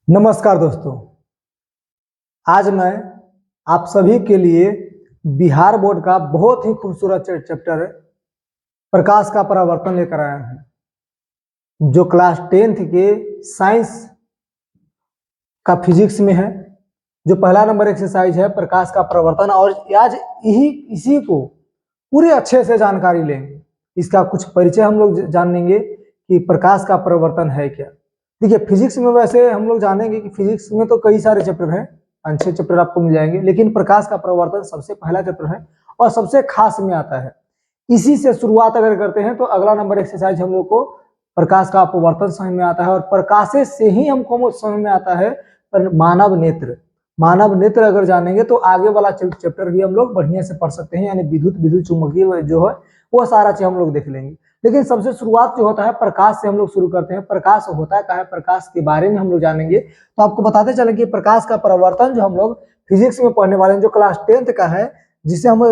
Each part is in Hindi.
नमस्कार दोस्तों। आज मैं आप सभी के लिए बिहार बोर्ड का बहुत ही खूबसूरत चैप्टर प्रकाश का परावर्तन लेकर आया हूं, जो क्लास 10th के साइंस का फिजिक्स में है। जो पहला नंबर एक्सरसाइज है प्रकाश का परावर्तन, और आज इसी को पूरे अच्छे से जानकारी लेंगे। इसका कुछ परिचय हम लोग जान लेंगे कि प्रकाश का परावर्तन है क्या। देखिए, फिजिक्स में वैसे हम लोग जानेंगे कि फिजिक्स में तो कई सारे चैप्टर हैं, 5-6 चैप्टर आपको मिल जाएंगे, लेकिन प्रकाश का परावर्तन सबसे पहला चैप्टर है और सबसे खास में आता है। इसी से शुरुआत अगर करते हैं तो अगला नंबर एक्सरसाइज हम लोग को प्रकाश का अपवर्तन समझ में आता है, और प्रकाश से ही हमको समझ में आता है पर मानव नेत्र अगर जानेंगे तो आगे वाला चैप्टर भी हम लोग बढ़िया से पढ़ सकते हैं, यानी विद्युत चुंबकीय जो है वो सारा चीज हम लोग देख लेंगे। लेकिन सबसे शुरुआत जो होता है प्रकाश से हम लोग शुरू करते हैं। प्रकाश होता क्या है, प्रकाश के बारे में हम लोग जानेंगे। तो आपको बताते चले कि प्रकाश का परावर्तन जो हम लोग फिजिक्स में पढ़ने वाले हैं, जो क्लास 10th का है, जिसे हम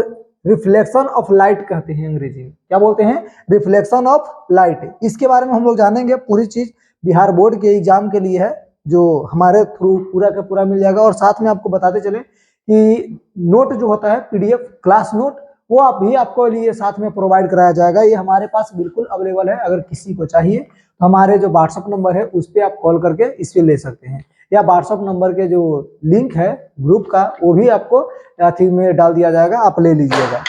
रिफ्लेक्शन ऑफ लाइट कहते हैं, अंग्रेजी में क्या बोलते हैं, रिफ्लेक्शन ऑफ लाइट। इसके बारे में हम लोग जानेंगे। पूरी चीज बिहार बोर्ड के एग्जाम के लिए है, जो हमारे थ्रू पूरा का पूरा मिल जाएगा। और साथ में आपको बताते चले कि नोट जो होता है पीडीएफ क्लास नोट, वो आप भी आपको लिए साथ में प्रोवाइड कराया जाएगा। ये हमारे पास बिल्कुल अवेलेबल है। अगर किसी को चाहिए तो हमारे जो व्हाट्सअप नंबर है उस पर आप कॉल करके इस पे ले सकते हैं, या व्हाट्सअप नंबर के जो लिंक है ग्रुप का वो भी आपको अथी में डाल दिया जाएगा, आप ले लीजिएगा।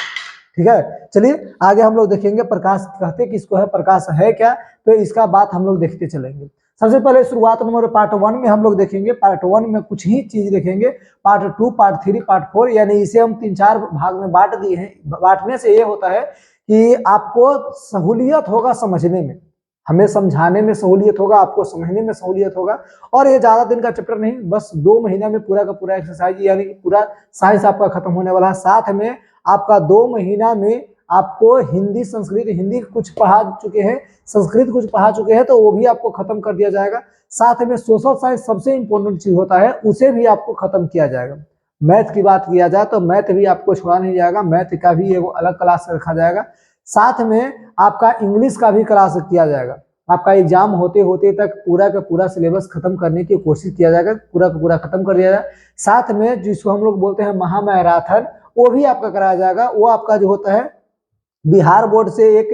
ठीक है, चलिए आगे हम लोग देखेंगे प्रकाश कहते किसको है, प्रकाश है क्या, तो इसका बात हम लोग देखते चलेंगे। सबसे पहले शुरुआत नंबर पार्ट 1 में हम लोग देखेंगे। पार्ट 1 में कुछ ही चीज देखेंगे। पार्ट 2, पार्ट 3, पार्ट 4, यानी इसे हम 3-4 भाग में बांट दिए हैं। बांटने से ये होता है कि आपको सहूलियत होगा समझने में, हमें समझाने में सहूलियत होगा, आपको समझने में सहूलियत होगा। और ये ज्यादा दिन का चैप्टर नहीं, बस 2 महीना में पूरा का पूरा एक्सरसाइज यानी कि पूरा साइंस आपका खत्म होने वाला है। साथ में आपका 2 महीना में आपको हिंदी संस्कृत, हिंदी कुछ पढ़ा चुके हैं, संस्कृत कुछ पढ़ा चुके हैं, तो वो भी आपको खत्म कर दिया जाएगा। साथ में सोशल साइंस सबसे इंपॉर्टेंट चीज होता है, उसे भी आपको खत्म किया जाएगा। मैथ की बात किया जाए तो मैथ भी आपको छोड़ा नहीं जाएगा, मैथ का भी एक अलग क्लास रखा जाएगा। साथ में आपका इंग्लिश का भी क्लास किया जाएगा। आपका एग्जाम होते होते तक पूरा का पूरा सिलेबस खत्म करने की कोशिश किया जाएगा, पूरा का पूरा खत्म कर दिया जाएगा। साथ में जिसको हम लोग बोलते हैं महामैराथन, वो भी आपका कराया जाएगा। वो आपका जो होता है बिहार बोर्ड से एक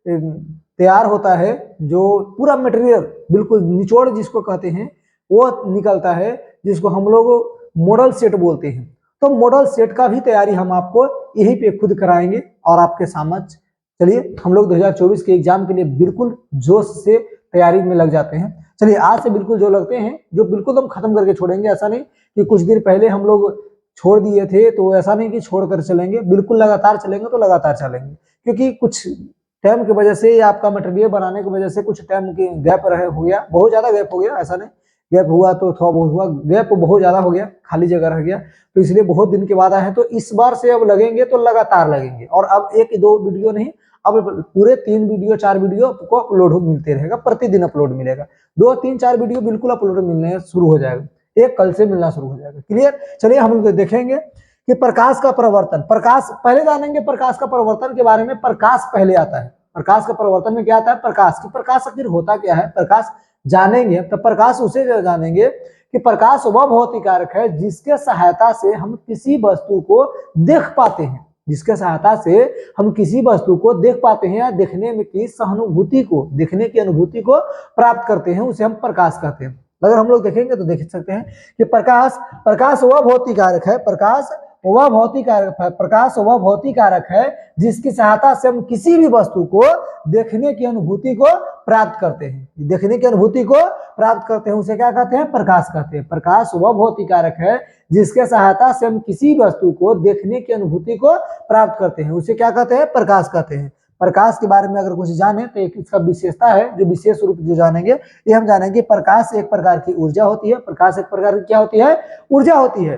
तैयार होता है, जो पूरा मटेरियल बिल्कुल निचोड़ जिसको कहते हैं वो निकलता है, जिसको हम लोग मॉडल सेट बोलते हैं। तो मॉडल सेट का भी तैयारी हम आपको यहीं पे खुद कराएंगे और आपके समक्ष। चलिए हम लोग 2024 के एग्जाम के लिए बिल्कुल जोश से तैयारी में लग जाते हैं। चलिए आज से बिल्कुल जो लगते हैं, जो बिल्कुल हम खत्म करके छोड़ेंगे। ऐसा नहीं कि कुछ दिन पहले हम लोग छोड़ दिए थे, तो ऐसा नहीं कि छोड़ कर चलेंगे, बिल्कुल लगातार चलेंगे तो लगातार चलेंगे। क्योंकि कुछ टाइम की वजह से या आपका मटेरियल बनाने की वजह से कुछ टाइम की गैप रहे हो गया, बहुत ज्यादा गैप हो गया। ऐसा नहीं गैप हुआ तो थोड़ा बहुत हुआ, गैप बहुत ज्यादा हो गया, खाली जगह रह गया, तो इसलिए बहुत दिन के बाद आए हैं। तो इस बार से अब लगेंगे तो लगातार लगेंगे, और अब 1-2 वीडियो नहीं, अब पूरे 3 वीडियो 4 वीडियो आपको अपलोड मिलते रहेगा, प्रतिदिन अपलोड मिलेगा। 2-3-4 वीडियो बिल्कुल अपलोड मिलने शुरू हो जाएगा, एक कल से मिलना शुरू हो जाएगा। क्लियर। चलिए हम लोग देखेंगे कि प्रकाश का परावर्तन, प्रकाश पहले जानेंगे प्रकाश का परावर्तन के बारे में। प्रकाश पहले आता है। प्रकाश का परावर्तन में क्या आता है, प्रकाश की, प्रकाश आखिर होता क्या है, प्रकाश जानेंगे। तो प्रकाश उसे जानेंगे कि प्रकाश वह भौतिक कारक है जिसके सहायता से हम किसी वस्तु को देख पाते हैं, जिसके सहायता से हम किसी वस्तु को देख पाते हैं, या देखने में की सहानुभूति को, देखने की अनुभूति को प्राप्त करते हैं, उसे हम प्रकाश कहते हैं। अगर हम लोग देखेंगे तो देख सकते हैं कि प्रकाश वह भौतिक कारक है, प्रकाश वह भौतिक कारक है जिसकी सहायता से हम किसी भी वस्तु को देखने की अनुभूति को प्राप्त करते हैं, देखने की अनुभूति को प्राप्त करते हैं, उसे क्या कहते हैं, प्रकाश कहते हैं। प्रकाश वह भौतिक कारक है जिसके सहायता से हम किसी वस्तु को देखने की अनुभूति को प्राप्त करते हैं, उसे क्या कहते हैं, प्रकाश कहते हैं। प्रकाश के बारे में अगर कुछ जाने तो एक इसका विशेषता है, जो विशेष रूप जो जानेंगे ये हम जानेंगे। प्रकाश एक प्रकार की ऊर्जा होती है, प्रकाश एक प्रकार की क्या होती है, ऊर्जा होती है।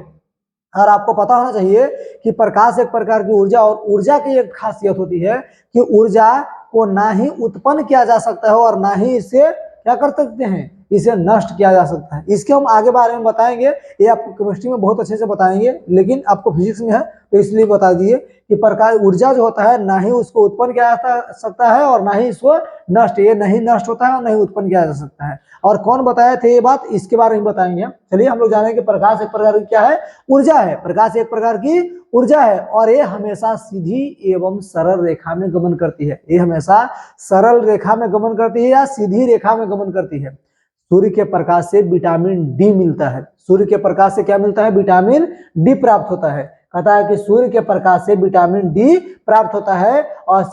और आपको पता होना चाहिए कि प्रकाश एक प्रकार की ऊर्जा, और ऊर्जा की एक खासियत होती है कि ऊर्जा को ना ही उत्पन्न किया जा सकता है और ना ही इसे क्या कर सकते हैं, इसे नष्ट किया जा सकता है। इसके हम आगे बारे में बताएंगे, ये आपको केमिस्ट्री में बहुत अच्छे से बताएंगे, लेकिन आपको फिजिक्स में है तो इसलिए बता दिए कि प्रकाश ऊर्जा जो होता है ना ही उसको उत्पन्न किया जा सकता है और ना ही इसको नष्ट, ये नहीं नष्ट होता है और नहीं उत्पन्न किया जा सकता है। और कौन बताए थे ये बात, इसके बारे में बताएंगे। चलिए हम लोग जानेंगे प्रकाश एक प्रकार की क्या है, ऊर्जा है। प्रकाश एक प्रकार की ऊर्जा है और ये हमेशा सीधी एवं सरल रेखा में गमन करती है। ये हमेशा सरल रेखा में गमन करती है या सीधी रेखा में गमन करती है। सूर्य के प्रकाश से विटामिन डी मिलता है। सूर्य के प्रकाश से क्या मिलता है, विटामिन डी प्राप्त होता है। कहता है कि सूर्य के प्रकाश से विटामिन डी प्राप्त होता है और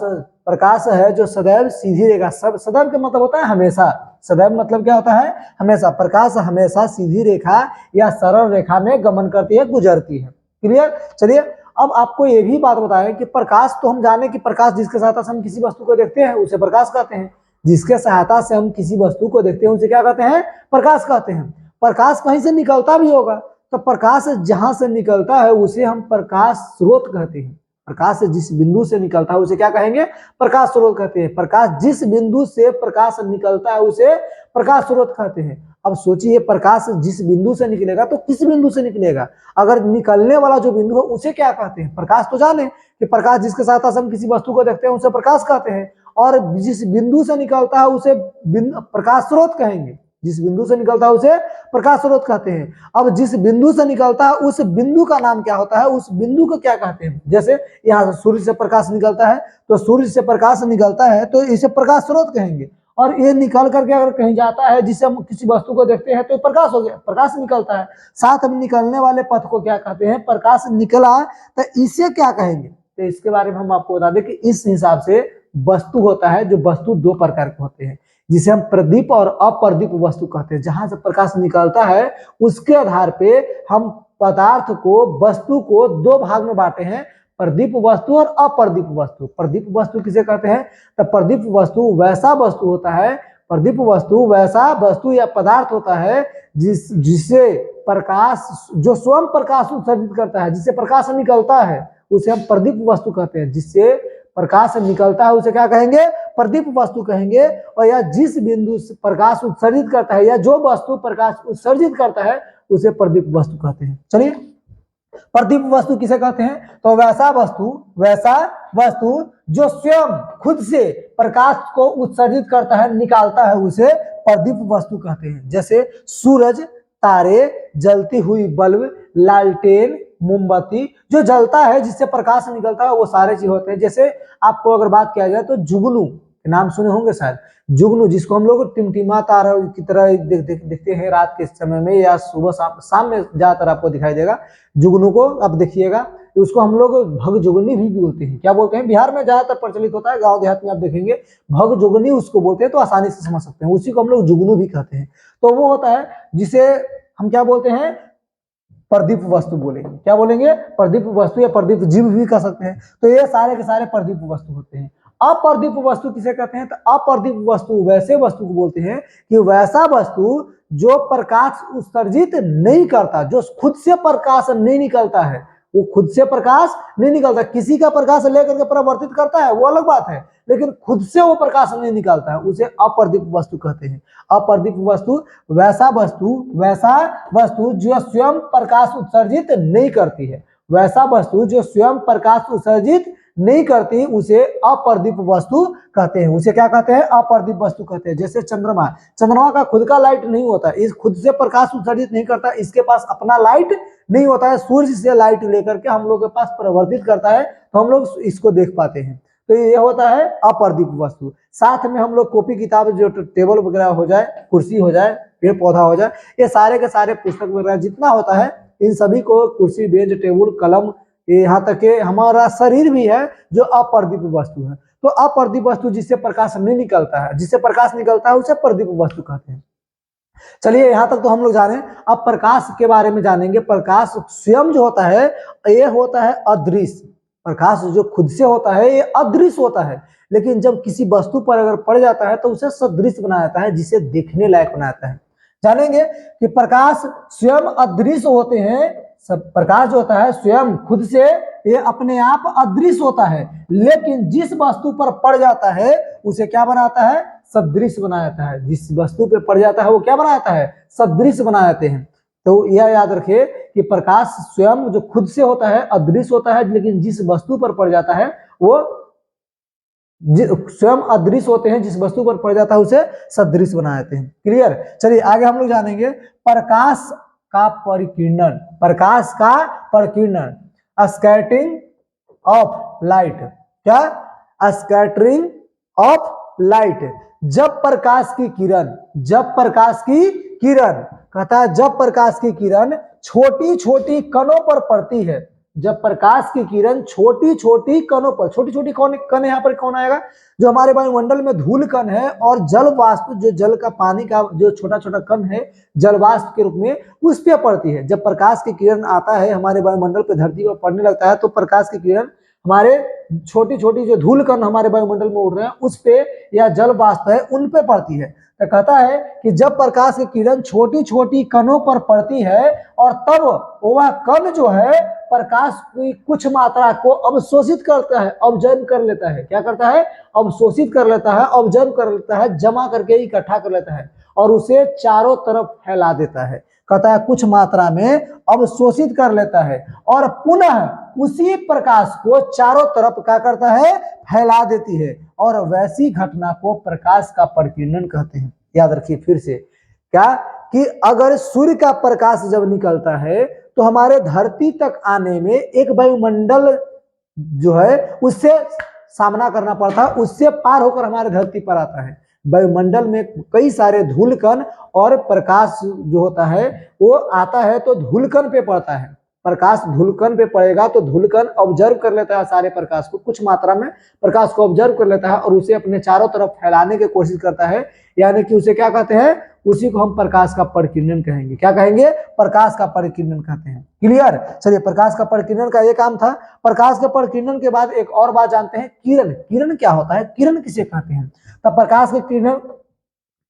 प्रकाश है जो सदैव सीधी रेखा, सदैव का मतलब होता है हमेशा, सदैव मतलब क्या होता है, हमेशा। प्रकाश हमेशा सीधी रेखा या सरल रेखा में गमन करती है, गुजरती है। क्लियर। चलिए अब आपको ये भी बात बताएं कि प्रकाश तो हम जाने कि प्रकाश जिसके सहायता से हम किसी वस्तु को देखते हैं उसे प्रकाश कहते हैं। जिसके सहायता से हम किसी वस्तु को देखते हैं उसे क्या कहते हैं, प्रकाश कहते हैं। प्रकाश कहीं से निकलता भी होगा तो प्रकाश जहां से निकलता है उसे हम प्रकाश स्रोत कहते हैं। प्रकाश जिस बिंदु से निकलता है उसे क्या कहेंगे, प्रकाश स्रोत कहते हैं। प्रकाश जिस बिंदु से प्रकाश निकलता है उसे प्रकाश स्रोत कहते हैं। अब सोचिए प्रकाश जिस बिंदु से निकलेगा तो किस बिंदु से निकलेगा, अगर निकलने वाला जो बिंदु है उसे क्या कहते हैं, प्रकाश। तो जाने कि प्रकाश जिसके साथ हम किसी वस्तु को देखते हैं उसे प्रकाश कहते हैं और जिस बिंदु से निकलता है उसे प्रकाश स्रोत कहेंगे। जिस बिंदु से निकलता है उसे प्रकाश स्रोत कहते हैं। अब जिस बिंदु से निकलता है उस बिंदु का नाम क्या होता है, उस बिंदु को क्या कहते हैं। जैसे यहाँ से सूर्य से प्रकाश निकलता है तो सूर्य से प्रकाश निकलता है तो इसे प्रकाश स्रोत कहेंगे। और ये निकल करके अगर कहीं जाता है जिसे हम किसी वस्तु को देखते हैं तो प्रकाश हो गया, प्रकाश निकलता है। साथ में निकलने वाले पथ को क्या कहते हैं, प्रकाश निकला, तो इसे क्या कहेंगे। तो इसके बारे में हम आपको बता दें कि इस हिसाब से वस्तु होता है, जो वस्तु दो प्रकार के होते हैं, जिसे हम प्रदीप और अप्रदीप वस्तु कहते हैं। जहां से प्रकाश निकलता है उसके आधार पे हम पदार्थ को, वस्तु को दो भाग में बांटे हैं, प्रदीप वस्तु और अप्रदीप वस्तु। प्रदीप वस्तु किसे कहते हैं, तो प्रदीप वस्तु वैसा वस्तु होता है, प्रदीप वस्तु वैसा वस्तु या पदार्थ होता है जिससे प्रकाश, जो स्वयं प्रकाश उत्सर्जित करता है, जिससे प्रकाश निकलता है उसे हम प्रदीप वस्तु कहते हैं। जिससे प्रकाश निकलता है उसे क्या कहेंगे, प्रदीप वस्तु कहेंगे। और या जिस बिंदु से प्रकाश उत्सर्जित करता है या जो वस्तु प्रकाश उत्सर्जित करता है उसे प्रदीप वस्तु कहते हैं। चलिए प्रदीप वस्तु किसे कहते हैं, तो वैसा वस्तु जो स्वयं खुद से प्रकाश को उत्सर्जित करता है, निकालता है, उसे प्रदीप वस्तु कहते हैं। जैसे सूरज, तारे, जलती हुई बल्ब, लालटेन, मोमबत्ती, जो जलता है जिससे प्रकाश निकलता है वो सारे चीज होते हैं। जैसे आपको अगर बात किया जाए तो जुगनू, नाम सुने होंगे शायद, जुगनू जिसको हम लोग टिमटिमा तारा की तरह देखते हैं रात के समय में या सुबह शाम में ज्यादातर आपको दिखाई देगा। जुगनू को अब देखिएगा, उसको हम लोग भगजुगनी भी बोलते हैं। क्या बोलते हैं, बिहार में ज्यादातर प्रचलित होता है, गाँव देहात में आप देखेंगे भगजुगनी उसको बोलते हैं, तो आसानी से समझ सकते हैं। उसी को हम लोग जुगनू भी कहते हैं। तो वो होता है जिसे हम क्या बोलते हैं, प्रदीप वस्तु बोलेंगे। क्या बोलेंगे, प्रदीप वस्तु या प्रदीप जीव भी कह सकते हैं। तो ये सारे के सारे प्रदीप वस्तु होते हैं। अप्रदीप वस्तु किसे कहते हैं, तो अप्रदीप वस्तु वैसे वस्तु को बोलते हैं कि वैसा वस्तु जो प्रकाश उत्सर्जित नहीं करता, जो खुद से प्रकाश नहीं निकलता है, वो खुद से प्रकाश नहीं निकलता। किसी का प्रकाश लेकर के परावर्तित करता है वो अलग बात है, लेकिन खुद से वो प्रकाश नहीं निकालता है, उसे अप्रदीप वस्तु कहते हैं। अप्रदीप वस्तु वैसा वस्तु जो स्वयं प्रकाश उत्सर्जित नहीं करती है, वैसा वस्तु जो स्वयं प्रकाश उत्सर्जित नहीं करती उसे अप्रदीप वस्तु कहते हैं। उसे क्या कहते हैं, अप्रदीप वस्तु कहते हैं। जैसे चंद्रमा का खुद का लाइट नहीं होता, इस खुद से प्रकाश उत्सर्जित नहीं करता, इसके पास अपना लाइट नहीं होता है, सूर्य से लाइट लेकर के हम लोग के पास परावर्तित करता है तो हम लोग इसको देख पाते हैं। तो ये होता है अप्रदीप वस्तु। साथ में हम लोग कॉपी किताब, जो टेबल वगैरह हो जाए, कुर्सी हो जाए, पेड़ पौधा हो जाए, ये सारे के सारे पुस्तक वगैरह जितना होता है, इन सभी को कुर्सी, बेंच, टेबल, कलम, यहाँ तक के हमारा शरीर भी है जो अप्रदीप वस्तु है। तो अप्रदीप वस्तु जिससे प्रकाश नहीं निकलता है, जिससे प्रकाश निकलता है उसे प्रदीप वस्तु कहते हैं। चलिए यहाँ तक तो हम लोग जाने। अब प्रकाश के बारे में जानेंगे। प्रकाश स्वयं जो होता है ये होता है अदृश्य। प्रकाश जो खुद से होता है ये अदृश्य होता है, लेकिन जब किसी वस्तु पर अगर पड़ जाता है तो उसे सदृश्य बना जाता है, जिसे देखने लायक बनाता है। जानेंगे कि प्रकाश स्वयं अदृश्य होते हैं। सब प्रकाश जो होता है स्वयं खुद से ये अपने आप अदृश्य होता है, लेकिन जिस वस्तु पर पड़ जाता है उसे क्या बनाता है, सदृश बना जाता है। जिस वस्तु पे पड़ जाता है वो क्या बना जाता है, सदृश बना जाते हैं। तो यह याद रखिए कि प्रकाश स्वयं जो खुद से होता है अदृश्य होता है, लेकिन जिस वस्तु पर पड़ जाता है वो स्वयं अदृश्य होते हैं, जिस वस्तु पर पड़ जाता है उसे सदृश बना देते हैं। क्लियर। चलिए आगे हम लोग जानेंगे प्रकाश का परिकीर्णन। प्रकाश का परिकीर्णन, स्कैटरिंग ऑफ लाइट। क्या, स्कैटरिंग ऑफ लाइट। जब प्रकाश की किरण, जब प्रकाश की किरण, कहता है जब प्रकाश की किरण छोटी छोटी कणों पर पड़ती है, जब प्रकाश की किरण छोटी छोटी कणों पर, छोटी छोटी कण यहाँ पर कौन आएगा, जो हमारे वायुमंडल में धूल कण है और जल वाष्प, जो जल का पानी का जो छोटा छोटा कण है जल वाष्प के रूप में, उस पे पड़ती है। जब प्रकाश की किरण आता है हमारे वायुमंडल पे, धरती पर पड़ने लगता है, तो प्रकाश की किरण हमारे छोटी छोटी जो धूल कण हमारे वायुमंडल में उड़ रहे हैं उस पे, या जल वाष्प है उन पे पड़ती है। तो कहता है कि जब प्रकाश की किरण छोटी छोटी कणों पर पड़ती है और तब वह कण जो है प्रकाश की कुछ मात्रा को अवशोषित करता है, ऑब्जर्व कर लेता है। क्या करता है, अवशोषित कर लेता है, ऑब्जर्व कर लेता है, जमा करके इकट्ठा कर लेता है और उसे चारों तरफ फैला देता है। कहता है कुछ मात्रा में अवशोषित कर लेता है और पुनः उसी प्रकाश को चारों तरफ क्या करता है, फैला देती है, और वैसी घटना को प्रकाश का परिकीर्णन कहते हैं। याद रखिए फिर से, क्या कि अगर सूर्य का प्रकाश जब निकलता है तो हमारे धरती तक आने में एक वायुमंडल जो है उससे सामना करना पड़ता है, उससे पार होकर हमारे धरती पर आता है। वायुमंडल में कई सारे धूलकण और प्रकाश जो होता है वो आता है तो धूलकण पे पड़ता है। प्रकाश धूलकण पे पड़ेगा तो धूलकण ऑब्जर्व कर लेता है सारे प्रकाश को, कुछ मात्रा में प्रकाश को ऑब्जर्व कर लेता है और उसे अपने चारों तरफ फैलाने की कोशिश करता है, यानी कि उसे क्या कहते हैं, उसी को हम प्रकाश का परिकीर्णन कहेंगे। क्या कहेंगे, प्रकाश का परिकीर्णन कहते हैं। क्लियर। चलिए प्रकाश का परिकीर्णन का ये काम था। प्रकाश के परिकीर्णन के बाद एक और बात जानते हैं, किरण। किरण क्या होता है, किरण किसे कहते हैं। तब प्रकाश के किरण,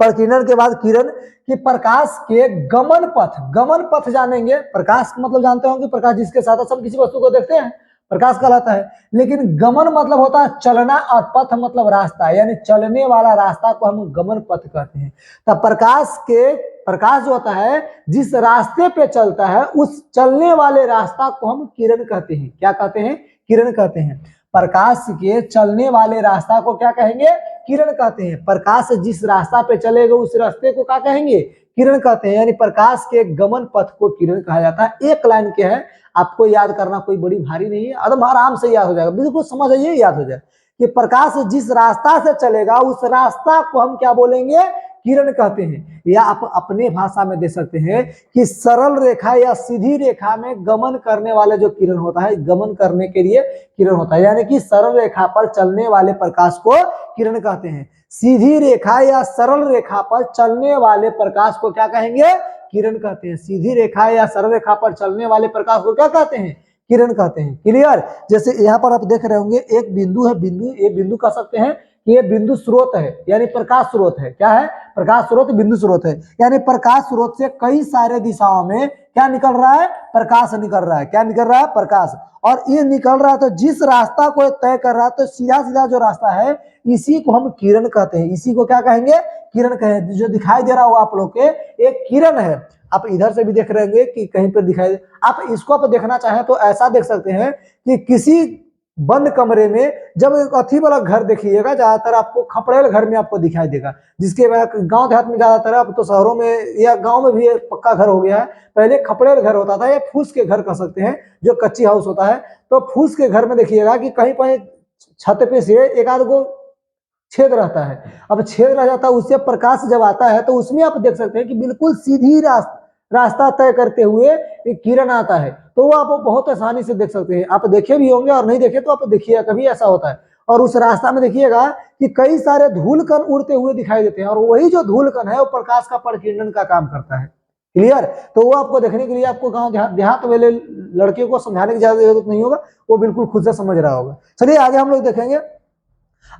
परिकीर्णन के बाद किरण कि प्रकाश के गमन पथ, गमन पथ जानेंगे। प्रकाश मतलब जानते होंगे, प्रकाश जिसके साथ हम किसी वस्तु को देखते हैं प्रकाश कहलाता है, लेकिन गमन मतलब होता है चलना और पथ मतलब रास्ता, यानी चलने वाला रास्ता को हम गमन पथ कहते हैं। तब प्रकाश जो होता है जिस रास्ते पे चलता है उस चलने वाले रास्ता को हम किरण कहते हैं। क्या कहते हैं, किरण कहते हैं। प्रकाश के चलने वाले रास्ता को क्या कहेंगे, किरण कहते हैं। प्रकाश जिस रास्ता पे चलेगा उस रास्ते को क्या कहेंगे, किरण कहते हैं। यानी प्रकाश के गमन पथ को किरण कहा जाता है। एक लाइन के है, आपको याद करना कोई बड़ी भारी नहीं है, एकदम आराम से याद हो जाएगा, बिल्कुल समझ आइए, याद हो जाए कि प्रकाश जिस रास्ता से चलेगा उस रास्ता को हम क्या बोलेंगे, किरण कहते हैं। या आप अपने भाषा में दे सकते हैं कि सरल रेखा या सीधी रेखा में गमन करने वाला जो किरण होता है, गमन करने के लिए किरण होता है, यानी कि सरल रेखा पर चलने वाले प्रकाश को किरण कहते हैं। सीधी रेखा या सरल रेखा पर चलने वाले प्रकाश को क्या कहेंगे, किरण कहते हैं। सीधी रेखा या सरल रेखा पर चलने वाले प्रकाश को क्या कहते हैं, किरण कहते हैं। क्लियर। जैसे यहाँ पर आप देख रहे होंगे एक बिंदु है, बिंदु, ये बिंदु कह सकते हैं कि ये बिंदु स्रोत है, यानी प्रकाश स्रोत है। क्या है, प्रकाश स्रोत, बिंदु स्रोत है। यानी प्रकाश स्रोत से कई सारे दिशाओं में क्या निकल रहा है, प्रकाश निकल रहा है। क्या निकल रहा है, प्रकाश। और ये निकल रहा है तो जिस रास्ता को तय कर रहा है, तो सीधा सीधा जो रास्ता है इसी को हम किरण कहते हैं। इसी को क्या कहेंगे, किरण कहें। जो दिखाई दे रहा हो आप लोग के एक किरण है, आप इधर से भी देख रहे होंगे कि कहीं पर दिखाई दे, आप इसको आप देखना चाहें तो ऐसा देख सकते हैं कि किसी बंद कमरे में जब एक अथी वाला घर देखिएगा, ज्यादातर आपको खपड़ेल घर में आपको दिखाई देगा, जिसके गांव देहात में ज्यादातर, अब तो शहरों में या गांव में भी पक्का घर हो गया है, पहले खपड़ेल घर होता था या फूस के घर कह सकते हैं, जो कच्ची हाउस होता है। तो फूस के घर में देखिएगा कि कहीं कहीं छत पे से एक आध को छेद रहता है। अब छेद रह जाता है, उससे प्रकाश जब आता है तो उसमें आप देख सकते हैं कि बिल्कुल सीधी रास्ता तय करते हुए एक किरण आता है, तो वो आप बहुत आसानी से देख सकते हैं। आप देखे भी होंगे और नहीं देखे तो आप देखिएगा, कभी ऐसा होता है। और उस रास्ता में देखिएगा कि कई सारे धूल कण उड़ते हुए दिखाई देते हैं, और वही जो धूल कण है वो प्रकाश का परिकीर्णन का काम करता है। क्लियर। तो वो आपको देखने के लिए आपको गांव देहात वाले लड़के को समझाने की ज्यादा जरूरत नहीं होगा, वो बिल्कुल खुद से समझ रहा होगा। चलिए आगे हम लोग देखेंगे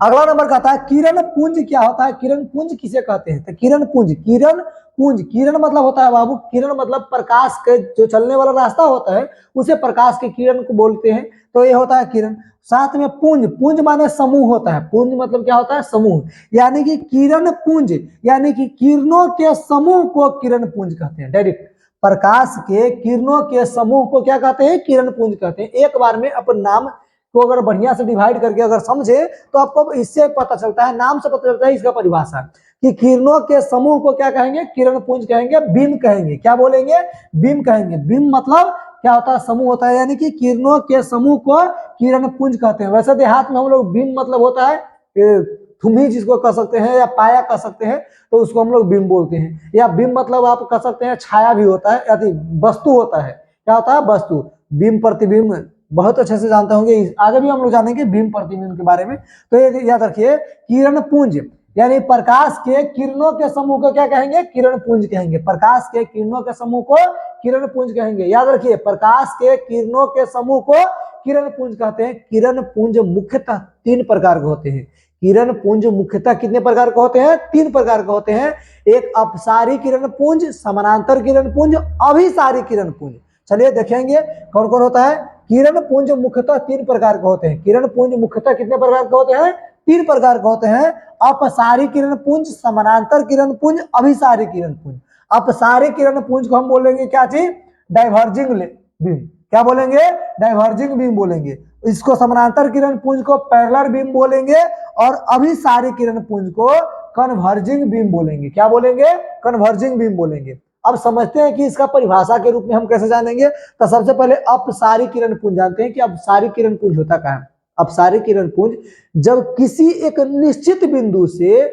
अगला नंबर कहता है किरण पुंज क्या होता है, किरण पुंज किसे कहते हैं? तो किरण पुंज, किरण पुंज, किरण मतलब होता है बाबू, किरण मतलब प्रकाश के जो चलने वाला रास्ता होता है उसे प्रकाश के किरण को बोलते हैं, तो ये होता है किरण। साथ में पुंज, पुंज माने समूह होता है, पुंज मतलब क्या होता है? समूह, यानी कि किरण पुंज यानी कि किरणों के समूह को किरण पुंज कहते हैं। डायरेक्ट प्रकाश के किरणों के समूह को क्या कहते हैं? किरण पुंज कहते हैं। एक बार में अपन नाम को अगर बढ़िया से डिवाइड करके अगर समझे तो आपको इससे पता चलता है, नाम से पता चलता है इसका परिभाषा, कि किरणों के समूह को क्या कहेंगे? किरण पुंज कहेंगे, बीम कहेंगे। क्या बोलेंगे? बीम कहेंगे। बीम मतलब क्या होता है? समूह होता है, यानी कि किरणों के समूह को किरण पुंज कहते हैं। वैसे देहात में हम लोग बीम मतलब होता है थुम्ही जिसको कह सकते हैं, या पाया कह सकते हैं, तो उसको हम लोग बीम बोलते हैं। या बीम मतलब आप कह सकते हैं छाया भी होता है, या वस्तु होता है। क्या होता है? वस्तु। बीम प्रतिबिंब बहुत अच्छे से जानते होंगे, आगे भी हम लोग जानेंगे बीम प्रतिबिंब के बारे में। तो ये याद रखिए, किरण पुंज यानी प्रकाश के किरणों के समूह को क्या कहेंगे? किरण पुंज कहेंगे। प्रकाश के किरणों के समूह को किरण पुंज कहेंगे। याद रखिए, प्रकाश के किरणों के समूह को किरण पुंज कहते हैं। किरण पुंज मुख्यतः 3 प्रकार के होते हैं। किरण पुंज मुख्यतः कितने प्रकार के होते हैं? 3 प्रकार के होते हैं। एक अपसारी किरण पुंज, समानांतर किरण पुंज, अभिसारी किरण पुंज। चलिए देखेंगे कौन कौन होता है। किरण पुंज मुख्यतः 3 प्रकार के होते हैं। किरण पुंज मुख्यतः कितने प्रकार के होते हैं? 3 प्रकार के होते हैं। अपसारी किरण पुंज, समानांतर किरण पुंज, अभिसारी किरण पुंज। अपसारी किरण पुंज को हम बोलेंगे क्या चीज? Diverging beam. क्या बोलेंगे? डाइवर्जिंग बीम बोलेंगे। इसको समानांतर किरण पुंज को पैरेलल बीम बोलेंगे, और अभिसारी किरण पुंज को कन्वर्जिंग बीम बोलेंगे। क्या बोलेंगे? कन्वर्जिंग बीम बोलेंगे। अब समझते हैं कि इसका परिभाषा के रूप में हम कैसे जानेंगे। तो सबसे पहले अपसारी किरण पुंज जानते हैं कि अपसारी किरण पुंज होता क्या है। अपसारी किरण पुंज जब किसी एक निश्चित बिंदु से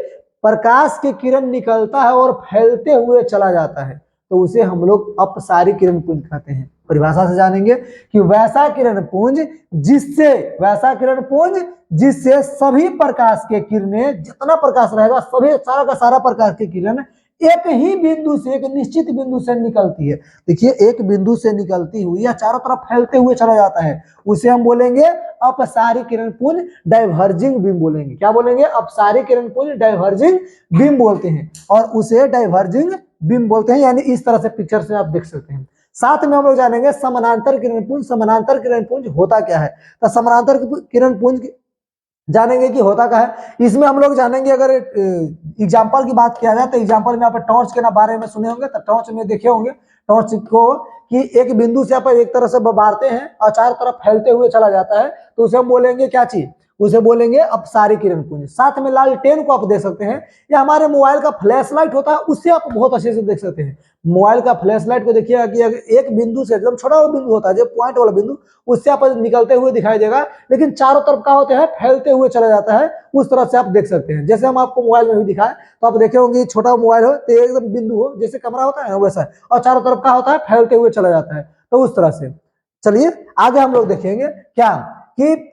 प्रकाश के किरण निकलता है और फैलते हुए चला जाता है, तो उसे हम लोग अपसारी किरण पुंज कहते हैं। परिभाषा से जानेंगे कि वैसा किरण पुंज जिससे सभी प्रकाश के किरणें, जितना प्रकाश रहेगा सभी सारा का सारा प्रकाश की किरण एक ही बिंदु से, एक निश्चित बिंदु से निकलती है। देखिए, एक बिंदु से निकलती हुई या चारों तरफ फैलते हुए चला जाता है, उसे हम बोलेंगे अपसारी किरण पुंज, डाइवर्जिंग बीम बोलेंगे। क्या बोलेंगे? अपसारी किरण पुंज, डाइवर्जिंग बीम बोलते हैं, और उसे डाइवर्जिंग बीम बोलते हैं। यानी इस तरह से पिक्चर से आप देख सकते हैं। साथ में हम लोग जानेंगे समानांतर किरण पुंज। समानांतर किरण पुंज होता क्या है? तो समानांतर किरण पुंज जानेंगे कि होता क्या है। इसमें हम लोग जानेंगे, अगर एग्जाम्पल की बात किया जाए तो एग्जाम्पल में आप टॉर्च के ना बारे में सुने होंगे, तो टॉर्च में देखे होंगे टॉर्च को कि एक बिंदु से आप एक तरह से बारते हैं और चारों तरफ फैलते हुए चला जाता है, तो उसे हम बोलेंगे क्या चीज? उसे बोलेंगे अपसारी किरण पुंज। साथ में लालटेन को आप देख सकते हैं, या हमारे मोबाइल का फ्लैश लाइट होता है, उससे आप बहुत अच्छे से देख सकते हैं। मोबाइल का फ्लैश लाइट को देखिएगा कि अगर एक बिंदु से, एकदम छोटा बिंदु होता है जो पॉइंट वाला बिंदु, उससे आप निकलते हुए दिखाई देगा, लेकिन चारों तरफ का होता है फैलते हुए चला जाता है, उस तरह से आप देख सकते हैं। जैसे हम आपको मोबाइल में भी दिखाएं तो आप देखे होंगे छोटा मोबाइल हो तो एकदम बिंदु हो, जैसे कैमरा होता है वैसा, और चारों तरफ का होता है फैलते हुए चला जाता है, तो उस तरह से। चलिए आगे हम लोग देखेंगे क्या कि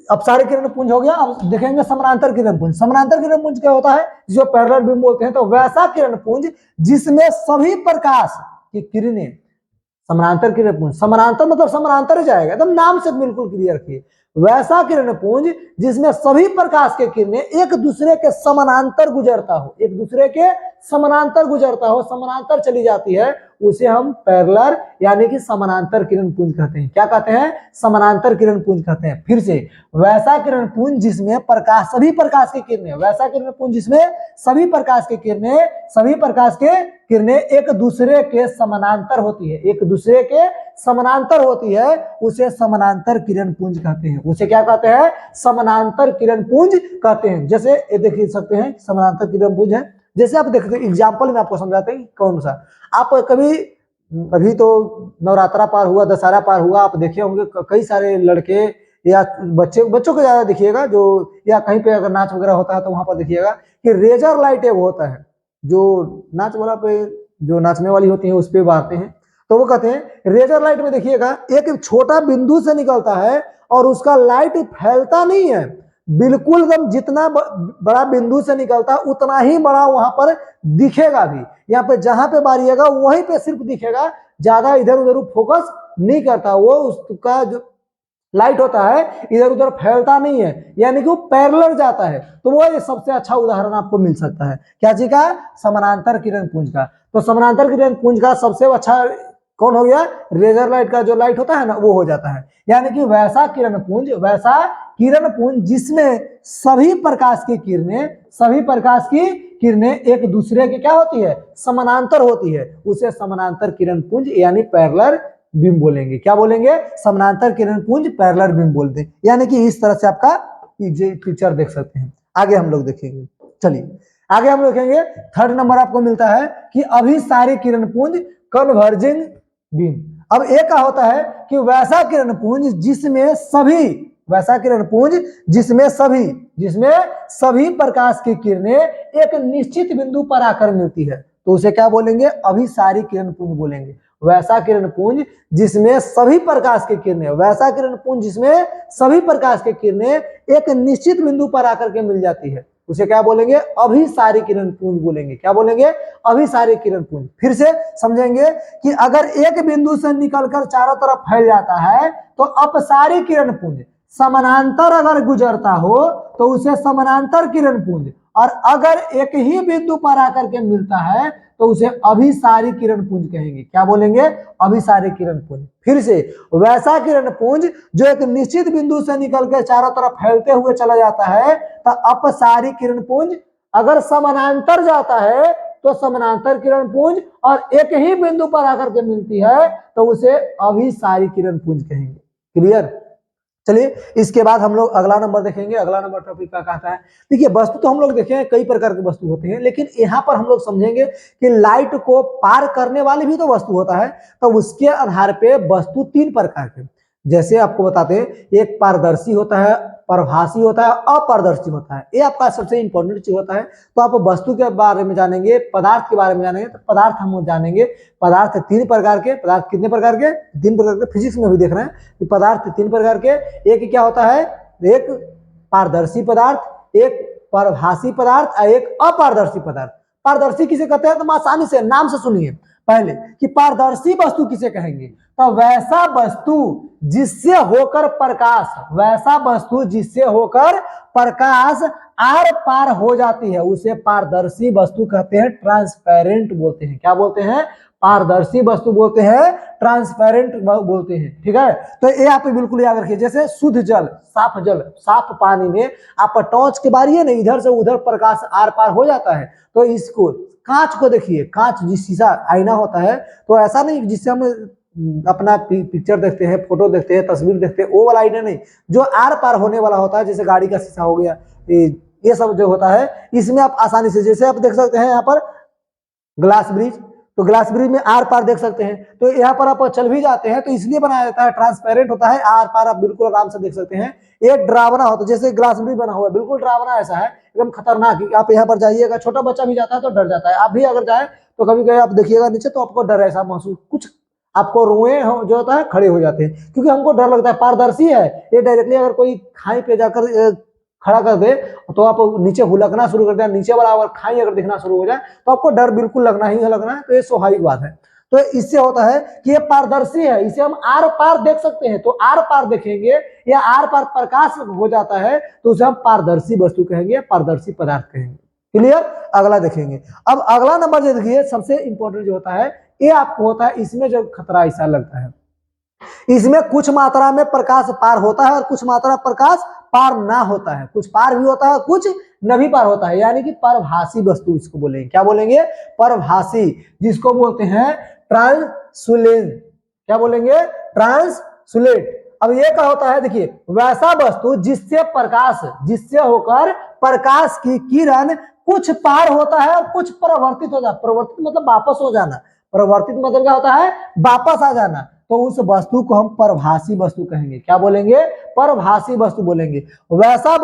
अपसारी किरण पुंज हो गया। अब देखेंगे समानांतर किरण पुंज। समानांतर किरण पुंज क्या होता है? जो पैरेलल बीम बोलते हैं। तो वैसा किरण पुंज जिसमें सभी प्रकाश की किरणें, समानांतर किरण पुंज, समानांतर मतलब समानांतर ही जाएगा, एकदम नाम से बिल्कुल क्लियर रखिए। वैसा किरण पुंज जिसमें सभी प्रकाश के किरणें एक दूसरे के समानांतर गुजरता हो, एक दूसरे के समानांतर गुजरता हो, समानांतर चली जाती है, उसे हम पैरेलल यानी कि समानांतर किरण पुंज कहते हैं। क्या कहते हैं? समानांतर किरण पुंज कहते हैं। फिर से, वैसा किरण पुंज जिसमें प्रकाश, सभी प्रकाश की किरणें, वैसा किरण पुंज जिसमें सभी प्रकाश की किरणें एक दूसरे के समानांतर होती है, एक दूसरे के समानांतर होती है, उसे समानांतर किरण पुंज कहते हैं। उसे क्या कहते हैं? समानांतर किरण पुंज कहते हैं। जैसे ये देख सकते हैं समानांतर किरण पुंज है। जैसे आप देखते हैं, एग्जाम्पल में आपको समझाते हैं कौन सा। आप कभी, अभी तो नवरात्रा पार हुआ, दशहरा पार हुआ, आप देखे होंगे कई सारे लड़के या बच्चों को ज्यादा देखिएगा, जो या कहीं पे अगर नाच वगैरह होता है तो वहां पर देखिएगा कि रेजर लाइट एक होता है, जो नाच वाला पे, जो नाचने वाली होती है उस पे बारते हैं, तो वो कहते हैं रेजर लाइट में देखिएगा एक छोटा बिंदु से निकलता है और उसका लाइट फैलता नहीं है, बिल्कुल एकदम जितना बड़ा बिंदु से निकलता है उतना ही बड़ा वहां पर दिखेगा भी। यहाँ पे जहां पे बारिएगा वहीं पे सिर्फ दिखेगा, ज्यादा इधर उधर फोकस नहीं करता, वो उसका जो लाइट होता है इधर उधर फैलता नहीं है, यानी कि वो पैरेलल जाता है। तो वो ये सबसे अच्छा उदाहरण आपको मिल सकता है क्या चीज का, समानांतर किरण पुंज का। तो समानांतर किरण पुंज का सबसे अच्छा कौन हो गया, लेजर लाइट का जो लाइट होता है ना वो हो जाता है। यानी कि वैसा किरण पुंज जिसमें सभी प्रकाश की किरणें एक दूसरे के क्या होती है, समानांतर होती है, उसे समानांतर किरण पुंज यानी पैरेलल बीम बोलेंगे। क्या बोलेंगे, समानांतर किरण पुंज पैरेलल बीम बोलते हैं। यानी कि इस तरह से आपका पिक्चर देख सकते हैं। आगे हम लोग देखेंगे, चलिए आगे हम लोग देखेंगे। थर्ड नंबर आपको मिलता है कि अभिसारी किरण पुंज कन्वर्जिंग बीम। अब एक क्या होता है कि वैसा किरण पुंज जिसमें सभी प्रकाश की किरणें एक निश्चित बिंदु पर आकर मिलती है, तो उसे क्या बोलेंगे, अभिसारी किरण पुंज बोलेंगे। वैसा किरण पुंज जिसमें सभी प्रकाश की किरणें एक निश्चित बिंदु पर आकर के मिल जाती है, उसे क्या बोलेंगे, अभिसारी किरण पुंज बोलेंगे। क्या बोलेंगे, अभिसारी किरण पुंज। फिर से समझेंगे कि अगर एक बिंदु से निकलकर चारों तरफ फैल जाता है तो अपसारी किरण पुंज, समानांतर अगर गुजरता हो तो उसे समानांतर किरण पुंज, और अगर एक ही बिंदु पर आकर के मिलता है तो उसे अभिसारी किरण पुंज कहेंगे। क्या बोलेंगे, अभिसारी किरण पुंज। फिर से वैसा किरण पुंज जो एक निश्चित बिंदु से निकलकर चारों तरफ फैलते हुए चला जाता है, तो अपसारी किरण पुंज। अगर समानांतर जाता है तो समानांतर किरण पुंज, और एक ही बिंदु पर आकर के मिलती है तो उसे अभिसारी किरण पुंज कहेंगे। क्लियर। चलिए इसके बाद हम लोग अगला नंबर देखेंगे। अगला नंबर टॉपिक का कहता है, देखिए वस्तु तो हम लोग देखेंगे कई प्रकार के वस्तु होते हैं, लेकिन यहाँ पर हम लोग समझेंगे कि लाइट को पार करने वाली भी तो वस्तु होता है। तो उसके आधार पे वस्तु तीन प्रकार के, जैसे आपको बताते हैं, एक पारदर्शी होता है, परभासी होता है, अपारदर्शी होता है। ये आपका सबसे इंपॉर्टेंट चीज होता है। तो आप वस्तु के बारे में जानेंगे, पदार्थ के बारे में जानेंगे। तो पदार्थ हम जानेंगे, पदार्थ तीन प्रकार के। पदार्थ कितने प्रकार के, तीन प्रकार के। फिजिक्स में भी देख रहे हैं कि पदार्थ तीन प्रकार के। एक क्या होता है, एक पारदर्शी पदार्थ, एक परभासी पदार्थ और एक अपारदर्शी पदार्थ। पारदर्शी किसे कहते हैं, तो आसानी से नाम से सुनिए पहले कि पारदर्शी वस्तु किसे कहेंगे, तो वैसा वस्तु जिससे होकर प्रकाश आर पार हो जाती है, उसे पारदर्शी वस्तु कहते हैं, ट्रांसपेरेंट बोलते हैं। क्या बोलते हैं, पारदर्शी वस्तु बोलते हैं, ट्रांसपेरेंट बोलते हैं। ठीक है, तो ये आप बिल्कुल याद रखिए। जैसे शुद्ध जल, साफ पानी में आप टॉर्च के बारिए ना, इधर से उधर प्रकाश आर पार हो जाता है। तो इसको, कांच को देखिए, कांच जिस शीशा आईना होता है, तो ऐसा नहीं जिससे हम अपना पिक्चर देखते हैं, फोटो देखते हैं, तस्वीर देखते हैं, वो वाला आईना नहीं, जो आर पार होने वाला होता है, जैसे गाड़ी का शीशा हो गया, ये सब जो होता है, इसमें आप आसानी से, जैसे आप देख सकते हैं यहाँ पर ग्लास ब्रिज, तो ग्लास ब्रिज में आर पार देख सकते हैं। तो यहाँ पर आप चल भी जाते हैं तो इसलिए बनाया जाता है, ट्रांसपेरेंट होता है, आर पार आप बिल्कुल आराम से देख सकते हैं। एक डरावना होता है, जैसे ग्लास ब्रिज बना हुआ है, बिल्कुल डरावना ऐसा है, एकदम खतरनाक। आप यहाँ पर जाइएगा, छोटा बच्चा भी जाता है तो डर जाता है। आप भी अगर जाए तो कभी कभी आप देखिएगा नीचे, तो आपको डर ऐसा महसूस, कुछ आपको रोए जो होता है खड़े हो जाते हैं, क्योंकि हमको डर लगता है। पारदर्शी है ये, डायरेक्टली अगर कोई खाई पे जाकर खड़ा कर दे तो आप नीचे हुलकना शुरू कर दें, नीचे वाला अगर खाई अगर दिखना शुरू हो जाए तो आपको डर बिल्कुल लगना ही लगना है। तो ये स्वाभाविक बात है। तो इससे होता है कि ये पारदर्शी है, इसे हम आर पार देख सकते हैं। तो आर पार देखेंगे या आर पार प्रकाश हो जाता है तो उसे हम पारदर्शी वस्तु कहेंगे, पारदर्शी पदार्थ कहेंगे। क्लियर। अगला देखेंगे। अब अगला नंबर जो देखिए, सबसे इंपॉर्टेंट जो होता है, ये आपको होता है, इसमें जो खतरा ऐसा लगता है, इसमें कुछ मात्रा में प्रकाश पार होता है और कुछ मात्रा प्रकाश पार ना होता है। कुछ पार भी होता है, कुछ न भी पार होता है, यानी कि परभासी वस्तु इसको बोलेंगे। क्या बोलेंगे, परभासी, जिसको बोलते हैं ट्रांसुलेंट। क्या बोलेंगे, ट्रांसुलेट। अब ये क्या होता है, देखिए वैसा वस्तु जिससे होकर प्रकाश की किरण कुछ पार होता है और कुछ परिवर्तित हो जाता है। परिवर्तित मतलब वापस हो जाना, परिवर्तित मतलब क्या होता है, वापस आ जाना। तो उस वस्तु को हम परभासी वस्तु कहेंगे। क्या बोलेंगे, परभासी वस्तु बोलेंगे। वैसा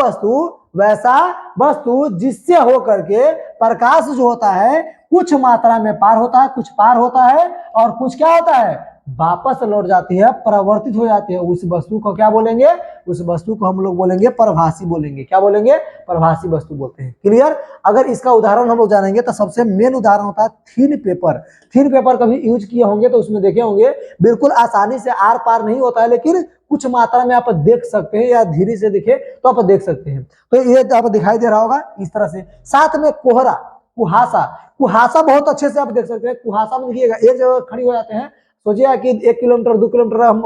वस्तु जिससे होकर के प्रकाश जो होता है कुछ मात्रा में पार होता है, कुछ पार होता है, और कुछ क्या होता है, वापस लौट जाती है, परावर्तित हो जाती है, उस वस्तु को क्या बोलेंगे? उस वस्तु को हम लोग बोलेंगे परभासी बोलेंगे। क्या बोलेंगे? परभासी वस्तु बोलते हैं। क्लियर? अगर इसका उदाहरण हम लोग जानेंगे तो सबसे मेन उदाहरण होता है थीन पेपर। थीन पेपर कभी यूज किए होंगे तो उसमें देखे होंगे बिल्कुल आसानी से आर पार नहीं होता है, लेकिन कुछ मात्रा में आप देख सकते हैं, या धीरे से दिखे तो आप देख सकते हैं। तो ये आप दिखाई दे रहा होगा इस तरह से। साथ में कोहरा, कुहासा, कुहासा बहुत अच्छे से आप देख सकते हैं। कुहासा में देखिएगा एक जगह खड़ी हो जाते हैं, सोचिए कि 1 किलोमीटर 2 किलोमीटर हम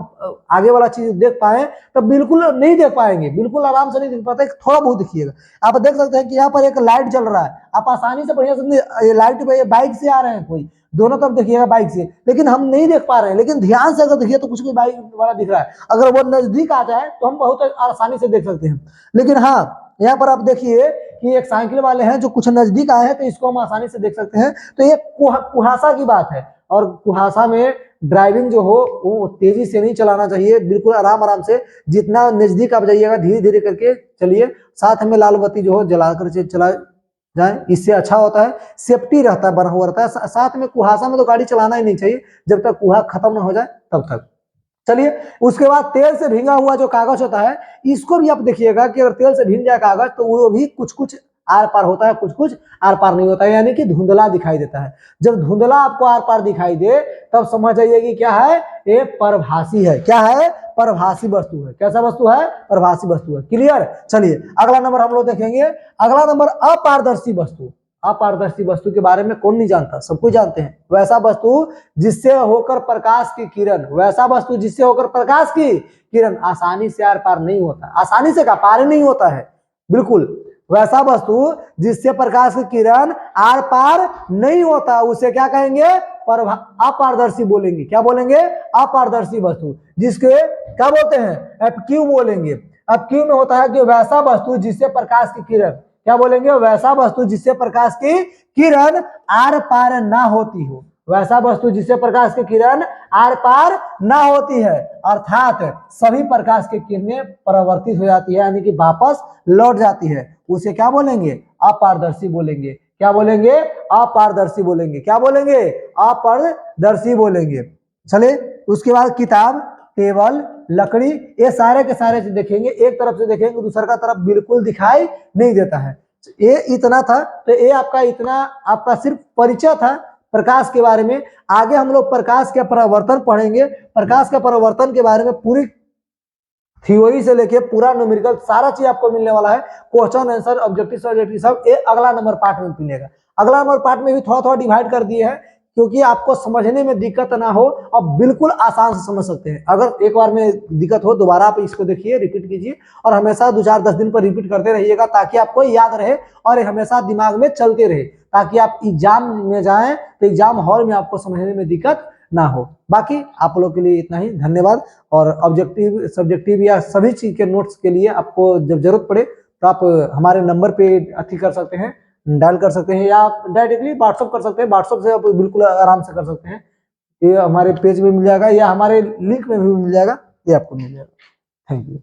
आगे वाला चीज देख पाए तो बिल्कुल नहीं देख पाएंगे, बिल्कुल आराम से नहीं देख पाते, थोड़ा बहुत दिखिएगा। आप देख सकते हैं कि यहाँ पर एक लाइट जल रहा है, आप आसानी से बढ़िया से लाइट पे बाइक से आ रहे हैं, कोई दोनों तरफ देखिएगा बाइक से, लेकिन हम नहीं देख पा रहे हैं। लेकिन ध्यान से अगर देखिए तो कुछ भी बाइक वाला दिख रहा है, अगर वो नजदीक आ जाए तो हम बहुत आसानी से देख सकते हैं। लेकिन हाँ, यहाँ पर आप देखिए कि एक साइकिल वाले हैं जो कुछ नजदीक आए हैं तो इसको हम आसानी से देख सकते हैं। तो ये कुहासा की बात है। और कुहासा में ड्राइविंग जो हो वो तेजी से नहीं चलाना चाहिए, बिल्कुल आराम आराम से, जितना नजदीक आप जाइएगा धीरे धीरे करके चलिए। साथ में लाल बत्ती जो हो जलाकर चला जाए, इससे अच्छा होता है, सेफ्टी रहता है, बना हुआ रहता है। साथ में कुहासा में तो गाड़ी चलाना ही नहीं चाहिए जब तक कुहा खत्म ना हो जाए तब तक। चलिए, उसके बाद तेल से भींगा हुआ जो कागज होता है, इसको भी आप देखिएगा कि अगर तेल से भींग जाए कागज तो वो भी कुछ कुछ आर पार होता है, कुछ कुछ आर पार नहीं होता है, यानी कि धुंधला दिखाई देता है। जब धुंधला आपको आर पार दिखाई दे तब समझ जाइए कि क्या है, ये परभासी है। क्या है? परभासी वस्तु है। कैसा वस्तु है? परभासी वस्तु है। क्लियर? चलिए अगला नंबर हम लोग देखेंगे। अगला नंबर अपारदर्शी वस्तु। अपारदर्शी वस्तु के बारे में कौन नहीं जानता, सब कुछ जानते हैं। वैसा वस्तु जिससे होकर प्रकाश की किरण, वैसा वस्तु जिससे होकर प्रकाश की किरण आसानी से आर पार नहीं होता, आसानी से का पार नहीं होता है, बिल्कुल। वैसा वस्तु जिससे प्रकाश की किरण आर पार नहीं होता, उसे क्या कहेंगे? अपारदर्शी बोलेंगे। क्या बोलेंगे? अपारदर्शी वस्तु, जिसके क्या बोलते हैं? एपक्यू बोलेंगे। एपक्यू में होता है कि वैसा वस्तु जिससे प्रकाश की किरण, क्या बोलेंगे? वैसा वस्तु जिससे प्रकाश की किरण आर पार ना होती हो। वैसा वस्तु जिससे प्रकाश की किरण आर पार ना होती है, अर्थात सभी प्रकाश की किरणें परावर्तित हो जाती है, यानी कि वापस लौट जाती है, उसे क्या बोलेंगे? अपारदर्शी बोलेंगे। क्या बोलेंगे? अपारदर्शी बोलेंगे। क्या बोलेंगे? अपारदर्शी बोलेंगे। चले, उसके बाद किताब, टेबल, लकड़ी, ये सारे के सारे से देखेंगे, एक तरफ से देखेंगे दूसरा का तरफ बिल्कुल दिखाई नहीं देता है। ये इतना था, तो ये आपका इतना आपका सिर्फ परिचय था प्रकाश के बारे में। आगे हम लोग प्रकाश के परावर्तन पढ़ेंगे। प्रकाश के परावर्तन के बारे में पूरी थ्योरी से लेके पूरा न्यूमेरिकल सारा चीज आपको मिलने वाला है। क्वेश्चन आंसर, ऑब्जेक्टिव सब्जेक्टिव सब ये अगला नंबर पार्ट में मिलेगा। अगला नंबर पार्ट में भी थोड़ा थोड़ा डिवाइड कर दिए हैं क्योंकि आपको समझने में दिक्कत ना हो और बिल्कुल आसान से समझ सकते हैं। अगर एक बार में दिक्कत हो दोबारा आप इसको देखिए, रिपीट कीजिए और हमेशा 2-4-10 दिन पर रिपीट करते रहिएगा ताकि आपको याद रहे और हमेशा दिमाग में चलते रहे, ताकि आप एग्जाम में जाएं तो एग्जाम हॉल में आपको समझने में दिक्कत ना हो। बाकी आप लोग के लिए इतना ही, धन्यवाद। और ऑब्जेक्टिव सब्जेक्टिव या सभी चीज के नोट्स के लिए आपको जब जरूरत पड़े तो आप हमारे नंबर पे अथी कर सकते हैं, डायल कर सकते हैं, या डायरेक्टली व्हाट्सअप कर सकते हैं। व्हाट्सअप से आप बिल्कुल आराम से कर सकते हैं। ये हमारे पेज में मिल जाएगा या हमारे लिंक में भी मिल जाएगा, ये आपको मिल जाएगा। Thank you.